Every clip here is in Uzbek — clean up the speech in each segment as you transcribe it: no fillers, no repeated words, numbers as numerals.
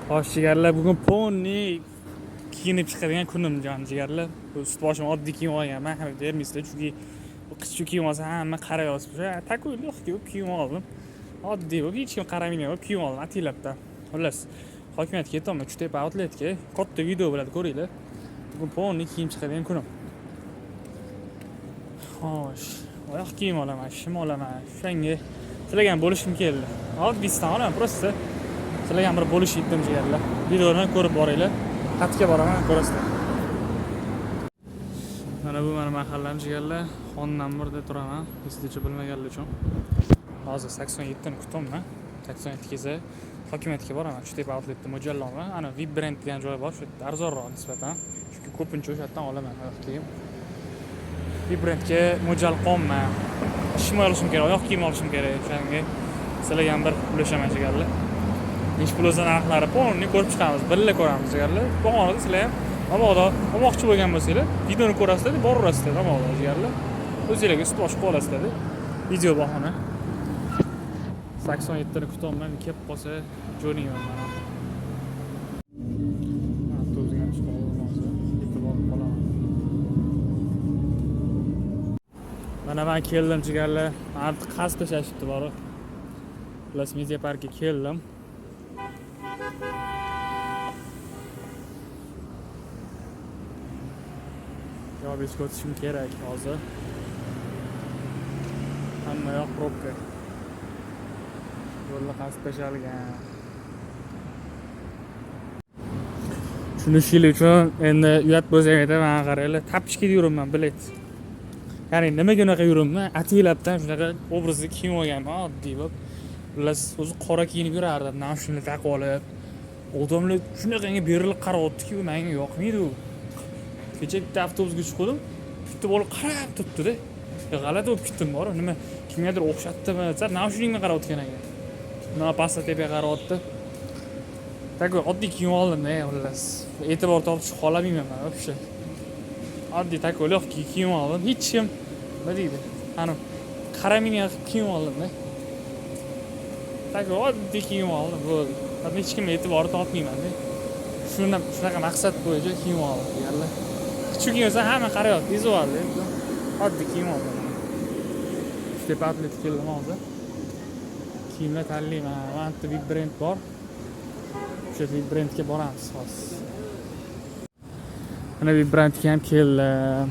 Xo'sh jigarlar, bugun ponni kiyinib chiqadigan kunim jon jigarlar. Bu ust boshim oddiy kiyim olganman, hamma bermaysizlar chunki bu qizcha kiyim olsa hamma qarayapsiz. Tako'yli kiyim oldim. Oddiy bu hech kim qaramaydigan kiyim oldim atilabdan. Xullas, hokimiyatga ketaman, Uchtepa outletga. Katta video bo'ladi, ko'ringlar. Bugun ponni kiyim chiqadigan kunim. Xo'sh, oyoq kiyim olaman, shim olaman. Shunga tilagan bo'lishim keldi. Oddiysidan olaman, prosta. Sizlarga bir bo'lish etdim jigarlar. Videoni ko'rib boringlar. Xatga boraman, ko'rasizlar. Mana bu meni mahallam jigarlar. Xon namirda turaman. Sizlarcha bilmaganlar uchun. Hozir 87 ni kutyapman. 87 kelsa hokimiyatga boraman. Uchtepa outletda mo'ljallaman. Ana VIP brand degan joy bor, shu yerda arzonroq nisbatan. Chunki ko'pincha o'sha yerdan olaman oyoq kiyim. VIP brandga mo'ljal qolman. Shim olishim kerak, oyoq kiyim olishim kerak. O'shanga sizlarga ham bir ulashaman jigarlar. Ish pul o'zini narxlari ponni ko'rib chiqamiz, birga ko'ramiz jigarlar. Bu orada sizlar ham mabodo olmoqchi bo'lgan bo'lsanglar, videoni ko'rasizlar, boraverasizlar mabodo jigarlar. O'zingizlarga ust bosh qo'yasizlar. Video bahona. 87 ni kutyapman, kelib qolsa jo'nayman mana. Avtobusga chiqib qolsa, yetib olib qolaman. Mana men keldim jigarlar. Artık qasd tashashibdi bor. Plus Media Parkga keldim. Biz o'tishim kerak hozir. Hamma yoq probka. Yo'llar qasd tashalgan. Tushunishinglar uchun endi uyat bo'lsam edi, mana qaranglar, tapishga yuribman, bilet. Ya'ni nimaga unaqa yuribman? Atilabdan shunaqa obrazda kiyim olganman, oddiy bo'lib. Xullas, o'zi qora kiyinib yurardim, naushnikni taqib olib. Odamlar shunaqangi berilib qarayapti-ki, bu menga yoqmaydi u. Kecha bitta avtobusga chiqdim. Bitta bola qarab turibdi-da. G'alati bo'lib ketdim bor. Nima kimgadir o'xshatdimi? Sal naushnikni qarayotgan ekan. Nima pastda tepaga qarayapti. Taku oddiy kiyim oldim-da, xullas. E'tibor tortish xohlamayman men вообще. Oddiy taku lehkiy kiyim oldim. Hech kim nima deydi? Qani qaramaydigan kiyim oldim-da. Taku oddiy kiyim oldim. Bo'ldi. Hech kim e'tibor tortmayman-da. Shunaqa maqsad bo'yicha kiyim oldim deganlar. Chunki o'zi hamma qarayapti, vizualda. Oddiy kiyim oldim. Uchtepa outletga keldim hozir. Kiyimlar tanlayman. Manta VIP brand bor. O'sha VIP brandga boramiz hozir. Mana VIP brandga ham keldim.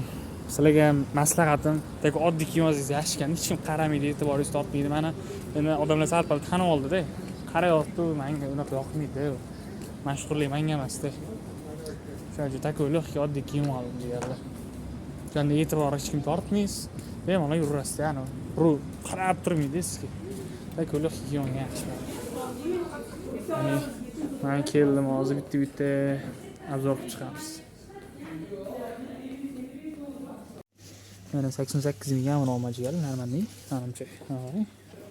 Sizlarga ham maslahatim, tek oddiy kiyim olsangiz yaxshi ekan. Hech kim qaramaydi, e'tiboringizni tortmaydi. Mana endi odamlar sal-pal tanib oldi-da. Qarayapti, menga unaqa yoqmaydi. Mashhurlik menga emas-da. Shuning tako'ylik oddiy kiyim oldim deganlar. Qanday e'tibor hech kim tortmaysiz. Bemalol yuraverasiz, ya'ni qarab turmaydi sizga. Tako'ylik kiyim yaxshi. Men keldim hozir bitta obzor qilib chiqamiz. Mana 88 ming ham olmaji gal, normalniy, menimcha.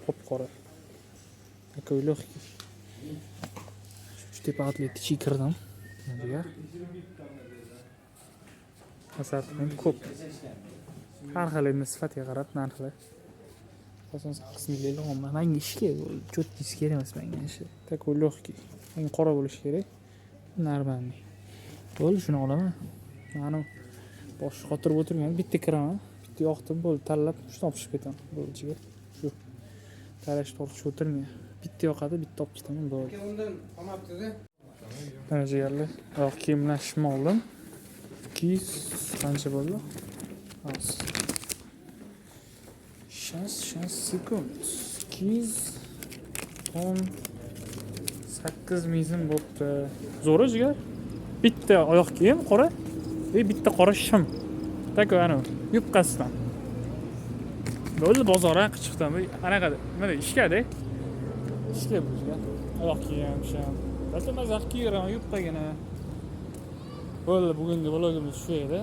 Qop qora. Tako'ylik. Uchtepa outletga kirdim. Jigar. Asatim ko'p. Har xil endi sifatga qarab narxlar. Asosan 8 minglik olma. Menga ishga cho'tkisi kerak emas menga ishi. Tako'ylik. Menga qora bo'lish kerak. Normalniy. Bo'ldi, shuni olaman. Mana bosh xotirib o'tirgan, bitta kiraman. Bitta yoqdim, bo'ldi, tanlab shuni olib chiqib ketaman. Bo'ldi jigar. Shu. Tarash tortish o'tirmay. Bitta yoqadi, bitta olib ketaman, bo'ldi. Undan qolmabdi-da. Mana jigarlar, oyoq kiyimlar shim oldim. 200 qancha bo'ldi? Hozir. 6 sekund. 218 ming bo'pti. Zo'r jigar. Bitta oyoq kiyim qora va bitta qora shim. Taku ana yubqasidan. Bo'ldi, bozorga chiqdim. Anaqada, mana ishga-da. Ishga bo'lgan. Oyoq kiyim, shim. Balki mazaq kiyiraman, yubqagina. Bo'ldi, bugungi vlogimiz shu edi.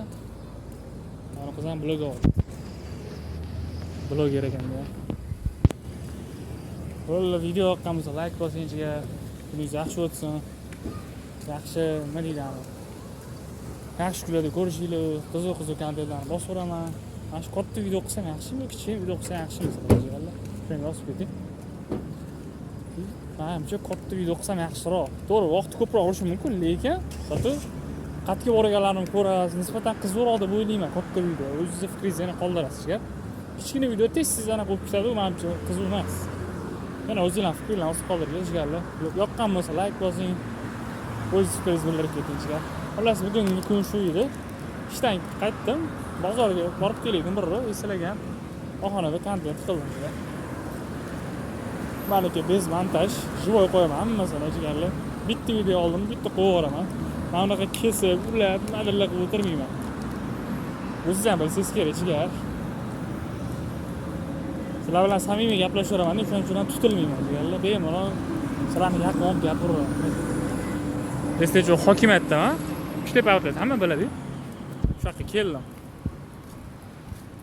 Mana qizim vlog oldi. Vlog ekan-da. Bo'ldi, video yoqqanmisa like bosingizga, kuningiz yaxshi o'tsin. Yaxshi, nima deyman? Yaxshi kunlarda ko'rishinglar, qiziq kontentlarni bosib-boraman. Mana shu katta video qilsam yaxshimi, kichik video qilsam yaxshimi sizlarga? Shunga yozib keting. menimcha katta video qilsam yaxshiroq. To'g'ri, vaqt ko'proq olishi mumkin, lekin zato qatga borganlarni ko'rasiz, nisbatan qizg'aroq deb o'ylayman katta video. O'zingizni fikringizni qoldirasiz gap. Kichkina video tez-tez ana qo'yib ketadi, menimcha qiziq emas. Yana o'zingizlar fikrlarni qoldirib jigarlar. Yoqqan bo'lsa like bosing. O'z fikringizni bildirib keting jigar. Xullas, bugungi kun shu edi. Ishdan qaytdim, bozorga borib keldim birra, eslagan. Oxonada kontent qildim jigar. Malaka bez montaj, jivoy qo'yaman hammasini jigarlar. Bitta video oldim, bitta qo'yaveraman. Men unaqa kesib, ulab, nimadirlar qilib o'tirmayman. O'zingiz ham bilsangiz kerak jigar. Sizlar bilan samimiy gaplashaveraman, shuning uchun ham tutilmayman jigarlar. Bemalol sizlarni yaqin olib gapiraman. Esdachi hokimiyatdami? Uchtepa outlet hamma biladi. Shu yoqqa keldim.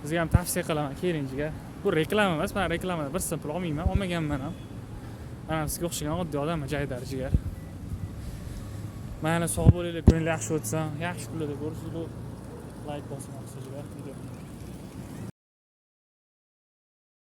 Sizga ham tavsiya qilaman, keling jigar. Bu reklama emas, men reklamadan bir so'm pul olmayman, olmaganman ham. Men ham sizga o'xshagan oddiy odamman, jaydar jigar. Mana sog' bo'linglar, kunlar yaxshi o'tsin, yaxshi kunlarda ko'rishinglar. Like bosing, jigar.